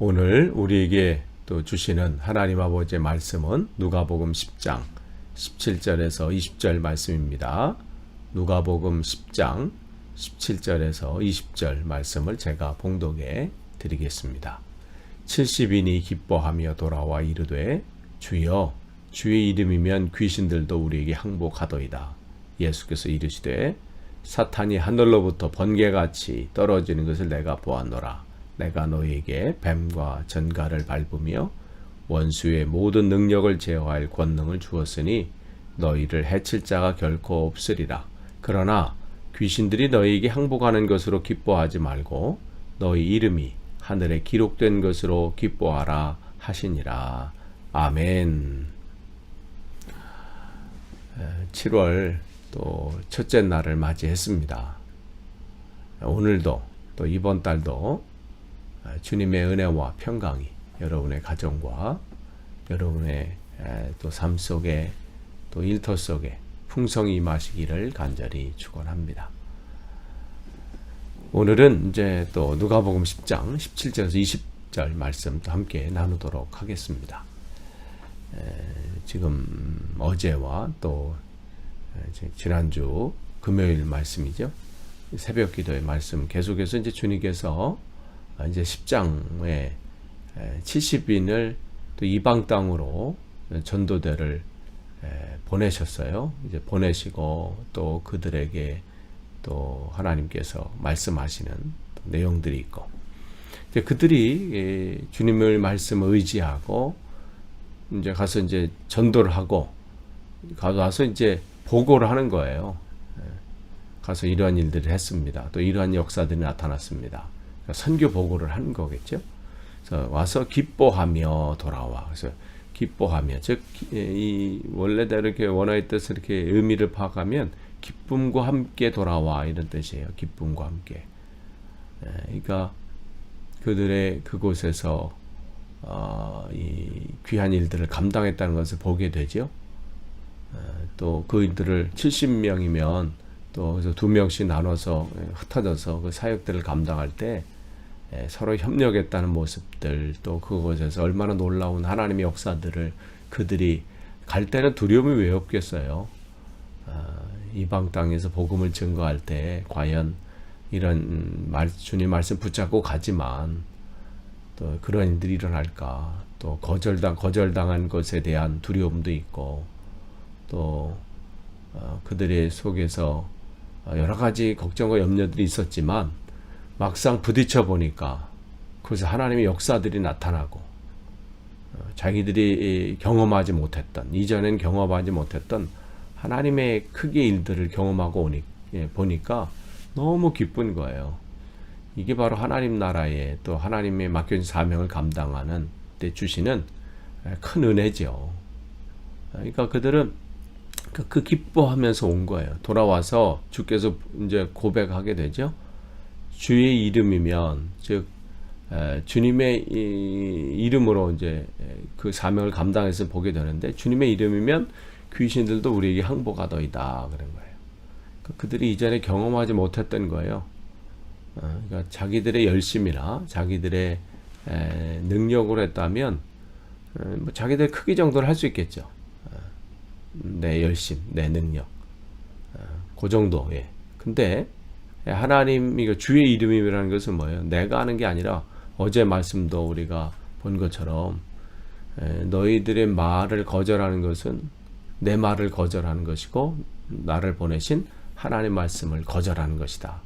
오늘 우리에게 또 주시는 하나님 아버지의 말씀은 누가복음 10장 17절에서 20절 말씀입니다. 누가복음 10장 17절에서 20절 말씀을 제가 봉독해 드리겠습니다. 70인이 기뻐하며 돌아와 이르되 주여 주의 이름이면 귀신들도 우리에게 항복하도이다. 예수께서 이르시되 사탄이 하늘로부터 번개같이 떨어지는 것을 내가 보았노라. 내가 너희에게 뱀과 전갈을 밟으며 원수의 모든 능력을 제어할 권능을 주었으니 너희를 해칠 자가 결코 없으리라. 그러나 귀신들이 너희에게 항복하는 것으로 기뻐하지 말고 너희 이름이 하늘에 기록된 것으로 기뻐하라 하시니라. 아멘. 7월 또 첫째 날을 맞이했습니다. 오늘도 또 이번 달도 주님의 은혜와 평강이 여러분의 가정과 여러분의 또 삶 속에 또 일터 속에 풍성히 임하시기를 간절히 축원합니다. 오늘은 이제 또 누가복음 10장 17절에서 20절 말씀도 함께 나누도록 하겠습니다. 지금 어제와 또 지난주 금요일 말씀이죠. 새벽 기도의 말씀 계속해서 이제 주님께서 이제 10장에 70인을 또 이방 땅으로 전도대를 보내셨어요. 이제 보내시고 또 그들에게 또 하나님께서 말씀하시는 내용들이 있고, 이제 그들이 주님의 말씀을 의지하고 이제 가서 이제 전도를 하고 가서 이제 보고를 하는 거예요. 가서 이러한 일들을 했습니다. 또 이러한 역사들이 나타났습니다. 선교 보고를 하는 거겠죠. 그래서 와서 기뻐하며 돌아와. 그래서 기뻐하며, 즉 이 원래대로 이렇게 원어의 뜻을 이렇게 의미를 파악하면 기쁨과 함께 돌아와 이런 뜻이에요. 기쁨과 함께. 그러니까 그들의 그곳에서 이 귀한 일들을 감당했다는 것을 보게 되죠. 또 그 일들을 70명이면 또 그래서 2명씩 나눠서 흩어져서 그 사역들을 감당할 때 서로 협력했다는 모습들, 또 그곳에서 얼마나 놀라운 하나님의 역사들을 그들이 갈 때는 두려움이 왜 없겠어요. 이방 땅에서 복음을 증거할 때 과연 이런 주님 말씀 붙잡고 가지만 또 그런 일들이 일어날까, 또 거절당한 것에 대한 두려움도 있고, 또 그들의 속에서 여러 가지 걱정과 염려들이 있었지만 막상 부딪혀 보니까 그래서 하나님의 역사들이 나타나고 자기들이 경험하지 못했던, 이전엔 경험하지 못했던 하나님의 크게 일들을 경험하고 보니까 너무 기쁜 거예요. 이게 바로 하나님 나라에 또 하나님의 맡겨진 사명을 감당하는 때 주시는 큰 은혜죠. 그러니까 그들은 그 기뻐하면서 온 거예요. 돌아와서 주께서 이제 고백하게 되죠. 주의 이름이면, 즉 주님의 이름으로 이제 그 사명을 감당해서 보게 되는데, 주님의 이름이면 귀신들도 우리에게 항복하더이다 그런 거예요. 그들이 이전에 경험하지 못했던 거예요. 그러니까 자기들의 열심이나 자기들의 능력으로 했다면 뭐 자기들 크기 정도를 할 수 있겠죠. 내 열심, 내 능력, 그 정도. 예. 근데 하나님, 이거 주의 이름이라는 것은 뭐예요? 내가 하는 게 아니라 어제 말씀도 우리가 본 것처럼 너희들의 말을 거절하는 것은 내 말을 거절하는 것이고 나를 보내신 하나님 말씀을 거절하는 것이다.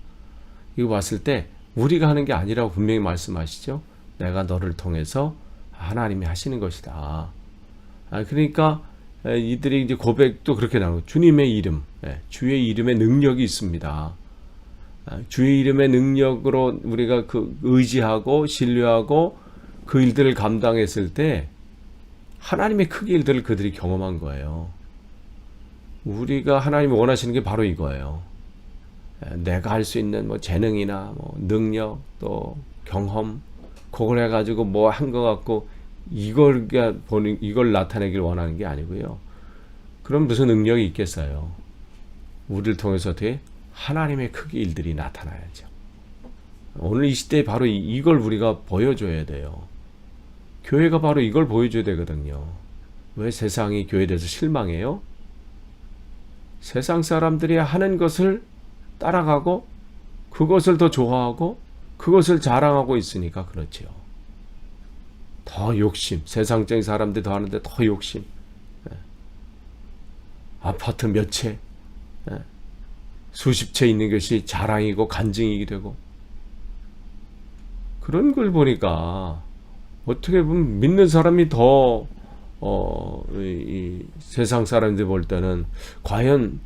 이거 봤을 때 우리가 하는 게 아니라고 분명히 말씀하시죠. 내가 너를 통해서 하나님이 하시는 것이다. 그러니까 이들이 이제 고백도 그렇게 나오고, 주님의 이름, 주의 이름에 능력이 있습니다. 주의 이름의 능력으로 우리가 그 의지하고 신뢰하고 그 일들을 감당했을 때 하나님의 크게 일들을 그들이 경험한 거예요. 우리가 하나님이 원하시는 게 바로 이거예요. 내가 할 수 있는 뭐 재능이나 뭐 능력, 또 경험, 그걸 해가지고 뭐 한 것 같고 이걸 나타내길 원하는 게 아니고요. 그럼 무슨 능력이 있겠어요? 우리를 통해서 어떻게 하나님의 크게 일들이 나타나야죠. 오늘 이 시대에 바로 이걸 우리가 보여줘야 돼요. 교회가 바로 이걸 보여줘야 되거든요. 왜 세상이 교회에 대해서 실망해요? 세상 사람들이 하는 것을 따라가고 그것을 더 좋아하고 그것을 자랑하고 있으니까 그렇지요. 더 욕심, 세상적인 사람들이 더 하는데 더 욕심. 아파트 몇 채, 수십 채 있는 것이 자랑이고 간증이 되고, 그런 걸 보니까 어떻게 보면 믿는 사람이 더 이 세상 사람들 볼 때는 과연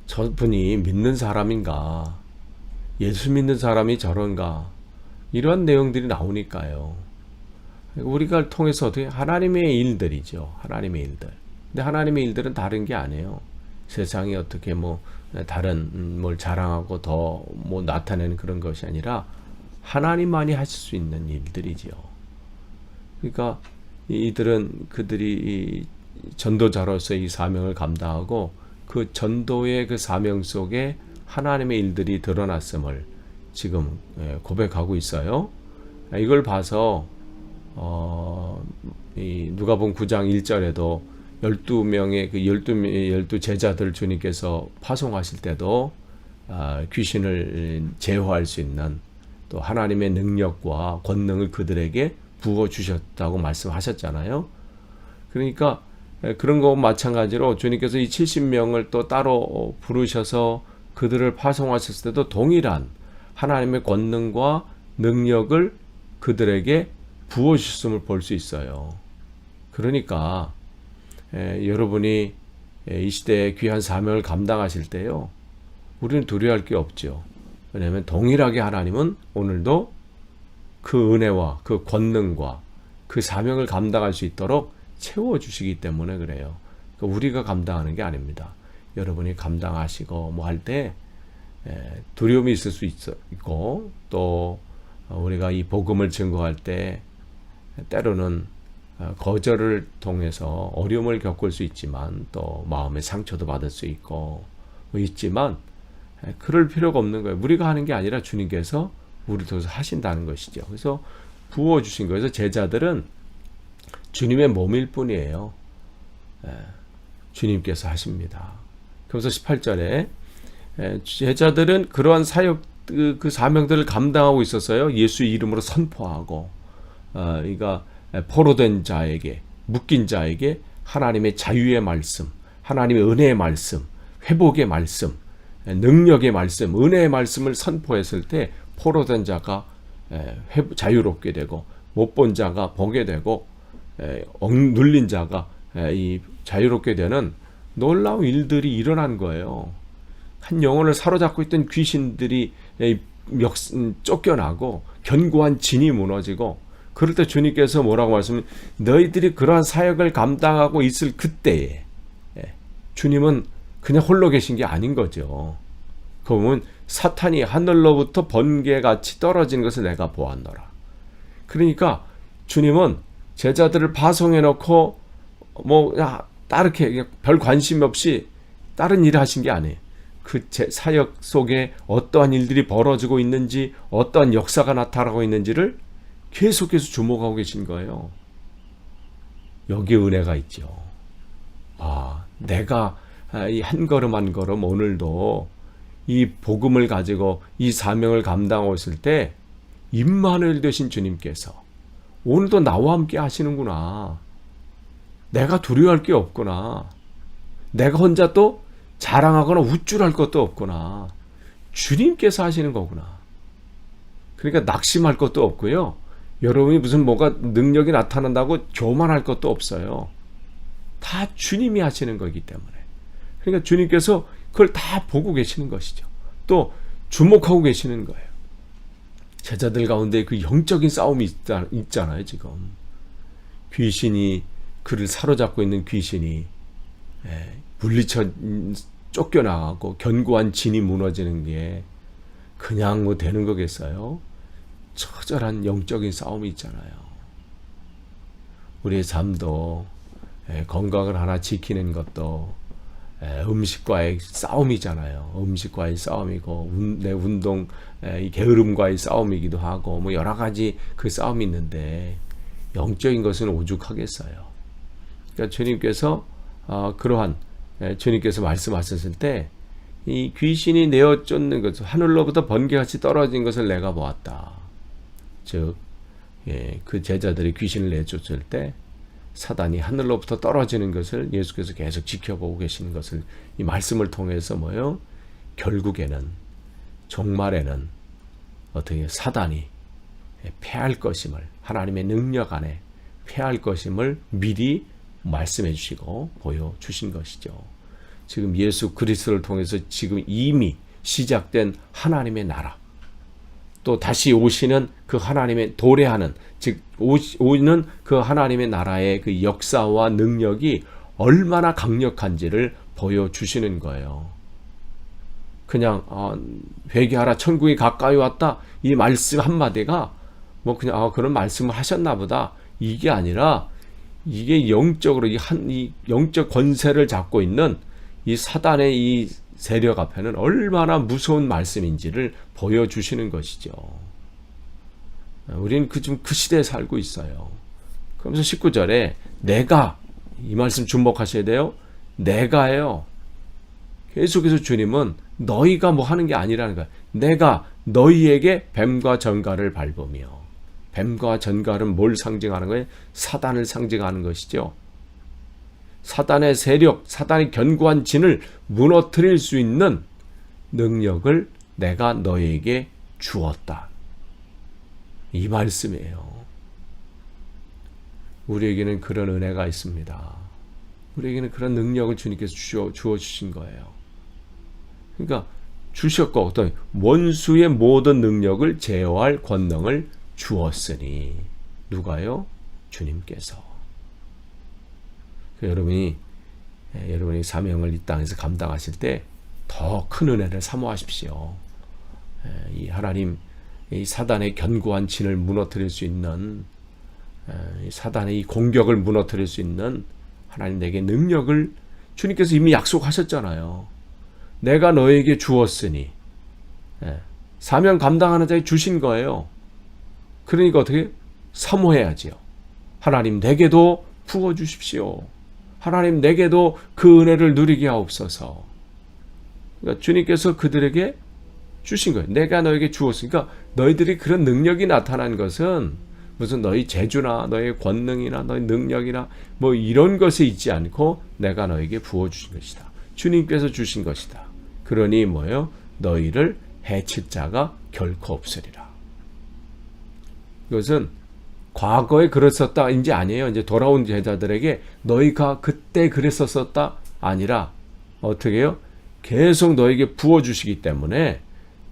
저분이 믿는 사람인가, 예수 믿는 사람이 저런가, 이러한 내용들이 나오니까요. 우리가 통해서 어떻게 하나님의 일들이죠. 하나님의 일들. 근데 하나님의 일들은 다른 게 아니에요. 세상이 어떻게 뭐 다른 뭘 자랑하고 더 뭐 나타내는 그런 것이 아니라 하나님만이 하실 수 있는 일들이지요. 그러니까 이들은 그들이 이 전도자로서 이 사명을 감당하고 그 전도의 그 사명 속에 하나님의 일들이 드러났음을 지금 고백하고 있어요. 이걸 봐서 이 누가복음 9장 1절에도 12명의 그 12 제자들 주님께서 파송하실 때도 귀신을 제어할 수 있는 또 하나님의 능력과 권능을 그들에게 부어 주셨다고 말씀하셨잖아요. 그러니까 그런 거 마찬가지로 주님께서 이 70명을 또 따로 부르셔서 그들을 파송하셨을 때도 동일한 하나님의 권능과 능력을 그들에게 부어 주셨음을 볼 수 있어요. 그러니까 여러분이 이 시대에 귀한 사명을 감당하실 때요, 우리는 두려워할 게 없죠. 왜냐하면 동일하게 하나님은 오늘도 그 은혜와 그 권능과 그 사명을 감당할 수 있도록 채워주시기 때문에 그래요. 그러니까 우리가 감당하는 게 아닙니다. 여러분이 감당하시고 뭐 할 때 두려움이 있을 수 있고, 또 우리가 이 복음을 증거할 때 때로는 거절을 통해서 어려움을 겪을 수 있지만 또 마음의 상처도 받을 수 있고 있지만 그럴 필요가 없는 거예요. 우리가 하는 게 아니라 주님께서 우리 통해서 하신다는 것이죠. 그래서 부어주신 거예요. 그래서 제자들은 주님의 몸일 뿐이에요. 주님께서 하십니다. 그래서 18절에 제자들은 그러한 사역 그 사명들을 감당하고 있었어요. 예수 이름으로 선포하고, 그러니까 포로된 자에게, 묶인 자에게 하나님의 자유의 말씀, 하나님의 은혜의 말씀, 회복의 말씀, 능력의 말씀, 은혜의 말씀을 선포했을 때 포로된 자가 자유롭게 되고, 못 본 자가 보게 되고, 눌린 자가 이 자유롭게 되는 놀라운 일들이 일어난 거예요. 한 영혼을 사로잡고 있던 귀신들이 쫓겨나고 견고한 진이 무너지고, 그럴 때 주님께서 뭐라고 말씀하면, 너희들이 그러한 사역을 감당하고 있을 그때에 주님은 그냥 홀로 계신 게 아닌 거죠. 그 보면 사탄이 하늘로부터 번개같이 떨어지는 것을 내가 보았노라. 그러니까 주님은 제자들을 파송해 놓고 뭐 따르게 별 관심 없이 다른 일을 하신 게 아니에요. 그 사역 속에 어떠한 일들이 벌어지고 있는지, 어떠한 역사가 나타나고 있는지를 계속해서 주목하고 계신 거예요. 여기에 은혜가 있죠. 내가 이 한 걸음 한 걸음 오늘도 이 복음을 가지고 이 사명을 감당하고 있을 때 임마누엘 되신 주님께서 오늘도 나와 함께 하시는구나. 내가 두려워할 게 없구나. 내가 혼자 또 자랑하거나 우쭐할 것도 없구나. 주님께서 하시는 거구나. 그러니까 낙심할 것도 없고요. 여러분이 무슨 뭐가 능력이 나타난다고 교만할 것도 없어요. 다 주님이 하시는 거기 때문에. 그러니까 주님께서 그걸 다 보고 계시는 것이죠. 또 주목하고 계시는 거예요. 제자들 가운데 그 영적인 싸움이 있잖아요, 지금. 귀신이, 그를 사로잡고 있는 귀신이 물리쳐 쫓겨나가고 견고한 진이 무너지는 게 그냥 뭐 되는 거겠어요? 처절한 영적인 싸움이 있잖아요. 우리의 삶도 건강을 하나 지키는 것도 음식과의 싸움이잖아요. 음식과의 싸움이고 내 운동, 이 게으름과의 싸움이기도 하고 뭐 여러 가지 그 싸움이 있는데, 영적인 것은 오죽하겠어요. 그러니까 주님께서 주님께서 말씀하셨을 때 이 귀신이 내어 쫓는 것을 하늘로부터 번개같이 떨어진 것을 내가 보았다. 즉, 그 제자들이 귀신을 내쫓을 때 사단이 하늘로부터 떨어지는 것을 예수께서 계속 지켜보고 계시는 것을 이 말씀을 통해서 결국에는 종말에는 어떻게 사단이 패할 것임을, 하나님의 능력 안에 패할 것임을 미리 말씀해 주시고 보여주신 것이죠. 지금 예수 그리스도를 통해서 지금 이미 시작된 하나님의 나라, 또 다시 오시는 그 하나님의 도래하는, 즉 오는 그 하나님의 나라의 그 역사와 능력이 얼마나 강력한지를 보여주시는 거예요. 그냥 회개하라, 천국이 가까이 왔다, 이 말씀 한마디가 그냥 그런 말씀을 하셨나 보다, 이게 아니라 이게 영적으로 이 영적 권세를 잡고 있는 이 사단의 이 세력 앞에는 얼마나 무서운 말씀인지를 보여주시는 것이죠. 우리는 그 시대에 살고 있어요. 그러면서 19절에 내가, 이 말씀 주목하셔야 돼요. 내가예요. 계속해서 주님은 너희가 하는 게 아니라는 거야. 내가 너희에게 뱀과 전갈을 밟으며, 뱀과 전갈은 뭘 상징하는 거예요? 사단을 상징하는 것이죠. 사단의 세력, 사단의 견고한 진을 무너뜨릴 수 있는 능력을 내가 너희에게 주었다. 이 말씀이에요. 우리에게는 그런 은혜가 있습니다. 우리에게는 그런 능력을 주님께서 주어주신 거예요. 그러니까 주셨고, 어떤 원수의 모든 능력을 제어할 권능을 주었으니, 누가요? 주님께서. 여러분이 사명을 이 땅에서 감당하실 때 더 큰 은혜를 사모하십시오. 이 하나님, 이 사단의 견고한 진을 무너뜨릴 수 있는, 사단의 이 공격을 무너뜨릴 수 있는 하나님 내게 능력을 주님께서 이미 약속하셨잖아요. 내가 너에게 주었으니, 사명 감당하는 자에 주신 거예요. 그러니까 어떻게 사모해야지요. 하나님 내게도 부어주십시오. 하나님 내게도 그 은혜를 누리게 하옵소서. 그러니까 주님께서 그들에게 주신 거예요. 내가 너에게 주었으니까, 너희들이 그런 능력이 나타난 것은 무슨 너희 재주나 너희 권능이나 너희 능력이나 이런 것에 있지 않고 내가 너에게 부어주신 것이다. 주님께서 주신 것이다. 그러니 너희를 해칠 자가 결코 없으리라. 이것은 과거에 그랬었다 이제 아니에요. 이제 돌아온 제자들에게 너희가 그때 그랬었다 아니라 어떻게 해요? 계속 너에게 부어주시기 때문에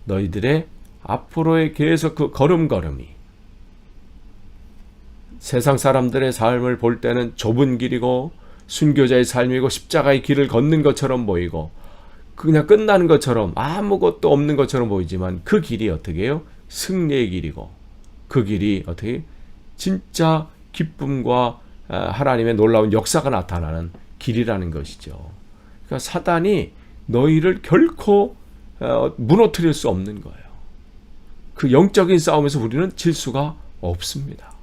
너희들의 앞으로의 계속 그 걸음걸음이, 세상 사람들의 삶을 볼 때는 좁은 길이고 순교자의 삶이고 십자가의 길을 걷는 것처럼 보이고 그냥 끝나는 것처럼 아무것도 없는 것처럼 보이지만, 그 길이 어떻게 해요? 승리의 길이고, 그 길이 어떻게 진짜 기쁨과 하나님의 놀라운 역사가 나타나는 길이라는 것이죠. 그러니까 사단이 너희를 결코 무너뜨릴 수 없는 거예요. 그 영적인 싸움에서 우리는 질 수가 없습니다.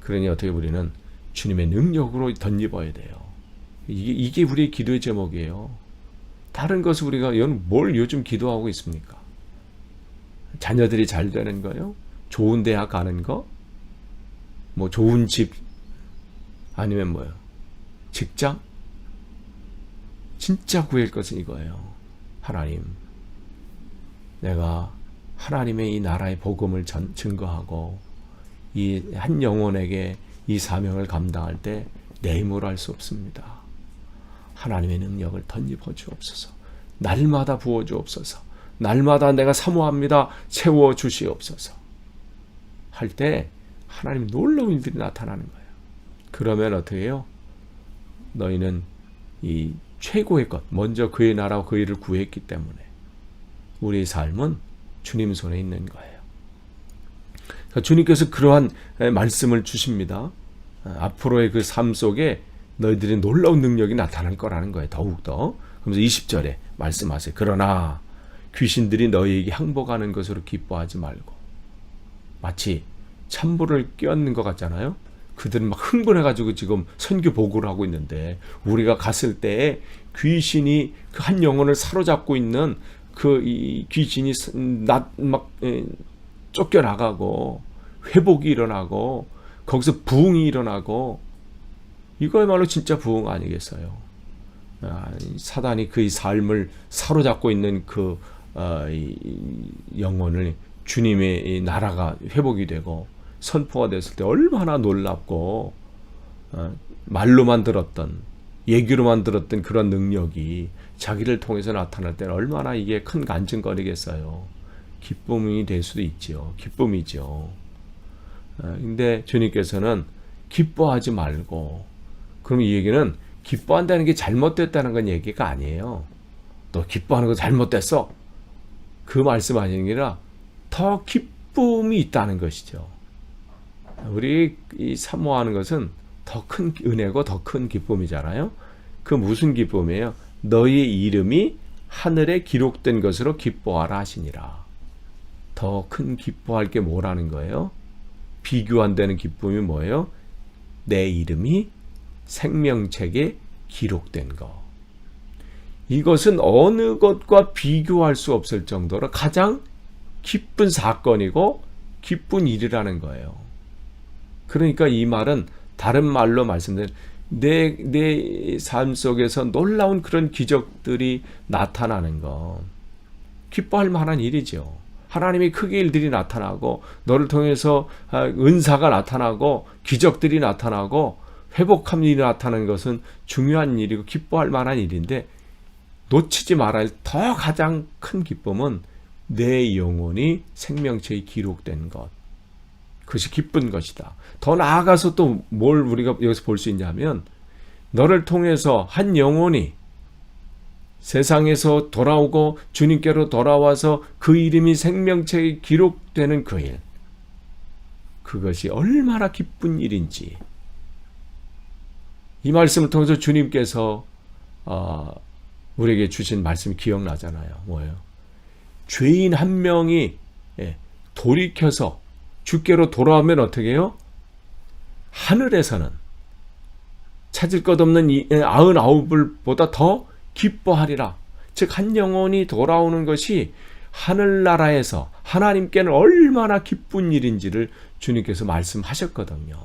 그러니 어떻게 우리는 주님의 능력으로 덧입어야 돼요. 이게 우리의 기도의 제목이에요. 다른 것을 우리가 뭘 요즘 기도하고 있습니까? 자녀들이 잘 되는 거요? 좋은 대학 가는 거? 좋은 집? 아니면 직장? 진짜 구할 것은 이거예요. 하나님, 내가 하나님의 이 나라의 복음을 증거하고 이 한 영혼에게 이 사명을 감당할 때 내 힘으로 할 수 없습니다. 하나님의 능력을 덧입어 주옵소서. 날마다 부어 주옵소서. 날마다 내가 사모합니다. 채워 주시옵소서. 할 때 하나님 놀라운 일들이 나타나는 거예요. 그러면 어떻게 해요? 너희는 이 최고의 것, 먼저 그의 나라와 그 일을 구했기 때문에 우리의 삶은 주님 손에 있는 거예요. 그러니까 주님께서 그러한 말씀을 주십니다. 앞으로의 그 삶 속에 너희들의 놀라운 능력이 나타날 거라는 거예요. 더욱더. 그러면서 20절에 말씀하세요. 그러나 귀신들이 너희에게 항복하는 것으로 기뻐하지 말고, 마치 찬물을 끼얹는 것 같잖아요. 그들은 막 흥분해가지고 지금 선교 보고를 하고 있는데, 우리가 갔을 때 귀신이 그 한 영혼을 사로잡고 있는 그 이 귀신이 막 쫓겨나가고 회복이 일어나고 거기서 부흥이 일어나고, 이거야말로 진짜 부흥 아니겠어요? 사단이 그의 삶을 사로잡고 있는 이 영혼을 주님의 나라가 회복이 되고 선포가 됐을 때 얼마나 놀랍고, 말로만 들었던, 얘기로만 들었던 그런 능력이 자기를 통해서 나타날 때는 얼마나 이게 큰 간증거리겠어요. 기쁨이 될 수도 있죠. 기쁨이죠. 근데 주님께서는 기뻐하지 말고, 그럼 이 얘기는 기뻐한다는 게 잘못됐다는 건 얘기가 아니에요. 너 기뻐하는 거 잘못됐어, 그 말씀 아니는 게 아니라 더 기쁨이 있다는 것이죠. 우리 이 사모하는 것은 더 큰 은혜고 더 큰 기쁨이잖아요. 그 무슨 기쁨이에요? 너희 이름이 하늘에 기록된 것으로 기뻐하라 하시니라. 더 큰 기뻐할 게 뭐라는 거예요? 비교 안 되는 기쁨이 뭐예요? 내 이름이 생명책에 기록된 것. 이것은 어느 것과 비교할 수 없을 정도로 가장 기쁜 사건이고 기쁜 일이라는 거예요. 그러니까 이 말은 다른 말로 말씀드리면 내 삶 속에서 놀라운 그런 기적들이 나타나는 것, 기뻐할 만한 일이죠. 하나님의 크게 일들이 나타나고 너를 통해서 은사가 나타나고 기적들이 나타나고 회복함 일이 나타나는 것은 중요한 일이고 기뻐할 만한 일인데, 놓치지 말아야 할 더 가장 큰 기쁨은 내 영혼이 생명체에 기록된 것. 그것이 기쁜 것이다. 더 나아가서 또 뭘 우리가 여기서 볼 수 있냐면, 너를 통해서 한 영혼이 세상에서 돌아오고 주님께로 돌아와서 그 이름이 생명체에 기록되는 그 일. 그것이 얼마나 기쁜 일인지. 이 말씀을 통해서 주님께서 우리에게 주신 말씀이 기억나잖아요. 뭐예요? 죄인 한 명이 돌이켜서 주께로 돌아오면 어떻게 해요? 하늘에서는 찾을 것 없는 99을보다 더 기뻐하리라. 즉 한 영혼이 돌아오는 것이 하늘나라에서 하나님께는 얼마나 기쁜 일인지를 주님께서 말씀하셨거든요.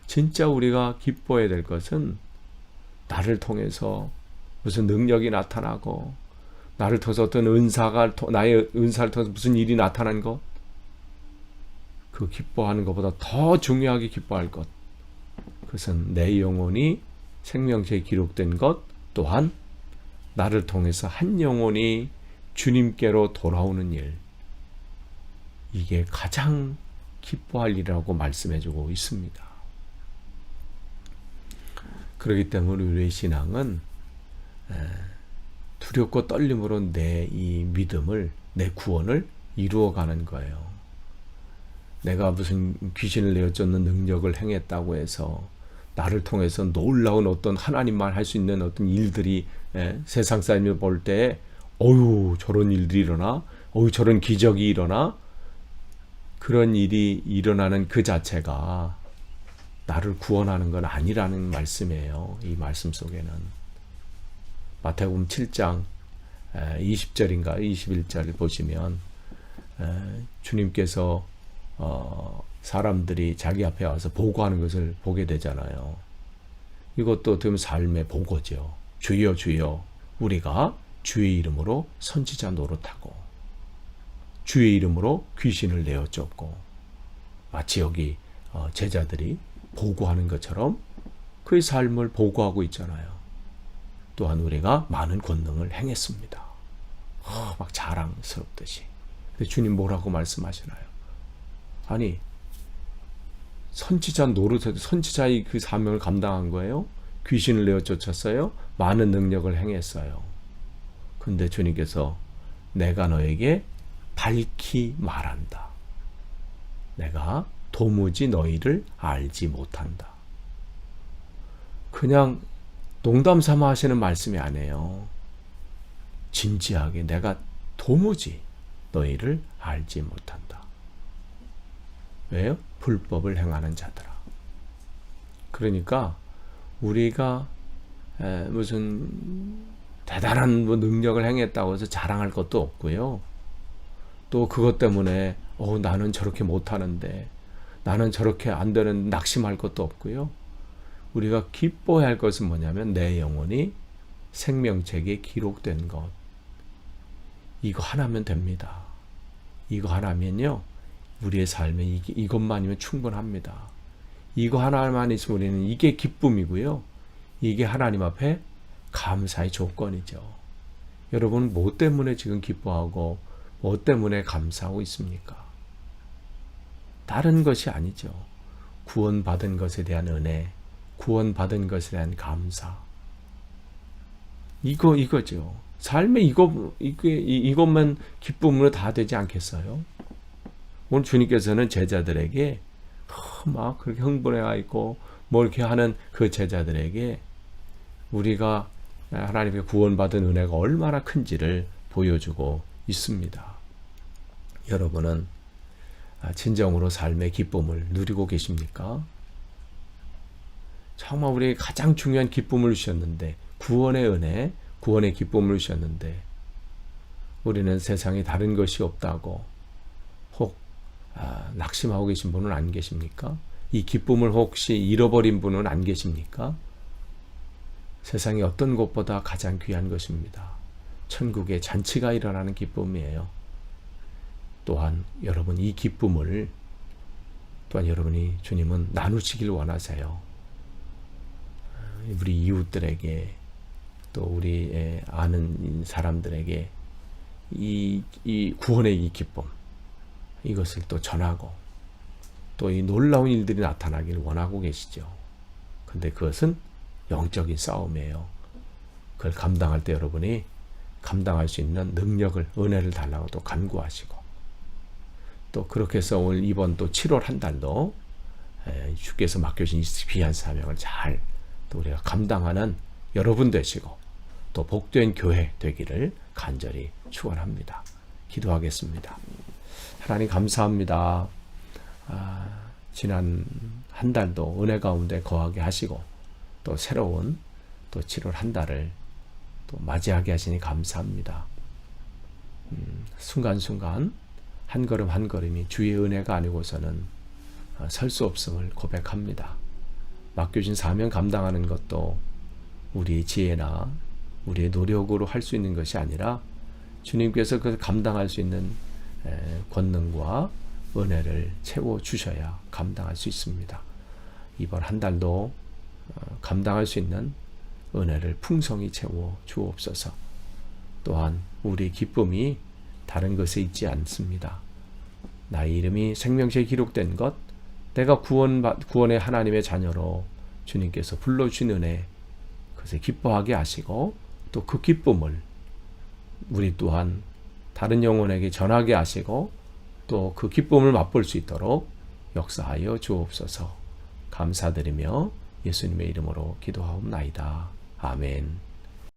진짜 우리가 기뻐해야 될 것은 나를 통해서 무슨 능력이 나타나고, 나를 통해서 어떤 나의 은사를 통해서 무슨 일이 나타난 것, 그 기뻐하는 것보다 더 중요하게 기뻐할 것, 그것은 내 영혼이 생명체에 기록된 것, 또한 나를 통해서 한 영혼이 주님께로 돌아오는 일, 이게 가장 기뻐할 일이라고 말씀해주고 있습니다. 그렇기 때문에 우리의 신앙은 두렵고 떨림으로 내 이 믿음을, 내 구원을 이루어가는 거예요. 내가 무슨 귀신을 내어쫓는 능력을 행했다고 해서 나를 통해서 놀라운 어떤 하나님만 할 수 있는 어떤 일들이 세상 사람이 볼 때 어휴 저런 일들이 일어나, 어휴 저런 기적이 일어나, 그런 일이 일어나는 그 자체가 나를 구원하는 건 아니라는 말씀이에요. 이 말씀 속에는 마태복음 7장 20절인가 21절을 보시면 주님께서 사람들이 자기 앞에 와서 보고하는 것을 보게 되잖아요. 이것도 어떻게 보면 삶의 보고죠. 주여 주여 우리가 주의 이름으로 선지자 노릇하고 주의 이름으로 귀신을 내어쫓고, 마치 여기 제자들이 보고하는 것처럼 그의 삶을 보고하고 있잖아요. 또한 우리가 많은 권능을 행했습니다. 막 자랑스럽듯이. 근데 주님 뭐라고 말씀하시나요? 아니 선지자 노릇해도 선지자의 그 사명을 감당한 거예요. 귀신을 내어쫓았어요. 많은 능력을 행했어요. 근데 주님께서 내가 너에게 밝히 말한다. 내가 도무지 너희를 알지 못한다. 그냥 농담 삼아 하시는 말씀이 아니에요. 진지하게 내가 도무지 너희를 알지 못한다. 왜요? 불법을 행하는 자들아. 그러니까 우리가 무슨 대단한 뭐 능력을 행했다고 해서 자랑할 것도 없고요. 또 그것 때문에 나는 저렇게 못하는데, 나는 저렇게 안 되는, 낙심할 것도 없고요. 우리가 기뻐해야 할 것은 뭐냐면 내 영혼이 생명책에 기록된 것. 이거 하나면 됩니다. 이거 하나면요, 우리의 삶에 이것만이면 충분합니다. 이거 하나만 있으면 우리는 이게 기쁨이고요. 이게 하나님 앞에 감사의 조건이죠. 여러분, 뭐 때문에 지금 기뻐하고 뭐 때문에 감사하고 있습니까? 다른 것이 아니죠. 구원받은 것에 대한 은혜, 구원받은 것에 대한 감사. 이거죠. 삶에 이것만 기쁨으로 다 되지 않겠어요? 오늘 주님께서는 제자들에게 막 그렇게 흥분해가 있고 뭐 이렇게 하는 그 제자들에게 우리가 하나님의 구원받은 은혜가 얼마나 큰지를 보여주고 있습니다. 여러분은 진정으로 삶의 기쁨을 누리고 계십니까? 정말 우리에게 가장 중요한 기쁨을 주셨는데, 구원의 은혜, 구원의 기쁨을 주셨는데, 우리는 세상에 다른 것이 없다고 혹 낙심하고 계신 분은 안 계십니까? 이 기쁨을 혹시 잃어버린 분은 안 계십니까? 세상에 어떤 것보다 가장 귀한 것입니다. 천국의 잔치가 일어나는 기쁨이에요. 또한 여러분, 이 기쁨을 또한 여러분이 주님은 나누시길 원하세요. 우리 이웃들에게, 또 우리 아는 사람들에게 이 구원의 이 기쁨, 이것을 또 전하고 또 이 놀라운 일들이 나타나기를 원하고 계시죠. 근데 그것은 영적인 싸움이에요. 그걸 감당할 때 여러분이 감당할 수 있는 능력을, 은혜를 달라고 또 간구하시고, 또 그렇게 해서 오늘 이번 또 7월 한 달도 주께서 맡겨주신 이 귀한 사명을 잘 또 우리가 감당하는 여러분 되시고, 또 복된 교회 되기를 간절히 축원합니다. 기도하겠습니다. 하나님 감사합니다. 지난 한 달도 은혜 가운데 거하게 하시고, 또 새로운 또 7월 한 달을 또 맞이하게 하시니 감사합니다. 순간순간 한 걸음 한 걸음이 주의 은혜가 아니고서는 설 수 없음을 고백합니다. 맡겨진 사명 감당하는 것도 우리의 지혜나 우리의 노력으로 할 수 있는 것이 아니라 주님께서 그것을 감당할 수 있는 권능과 은혜를 채워주셔야 감당할 수 있습니다. 이번 한 달도 감당할 수 있는 은혜를 풍성히 채워 주옵소서. 또한 우리 기쁨이 다른 것에 있지 않습니다. 나의 이름이 생명책에 기록된 것, 내가 구원의 하나님의 자녀로 주님께서 불러주신 은혜, 그것을 기뻐하게 하시고, 또 그 기쁨을 우리 또한 다른 영혼에게 전하게 하시고, 또 그 기쁨을 맛볼 수 있도록 역사하여 주옵소서. 감사드리며 예수님의 이름으로 기도하옵나이다. 아멘.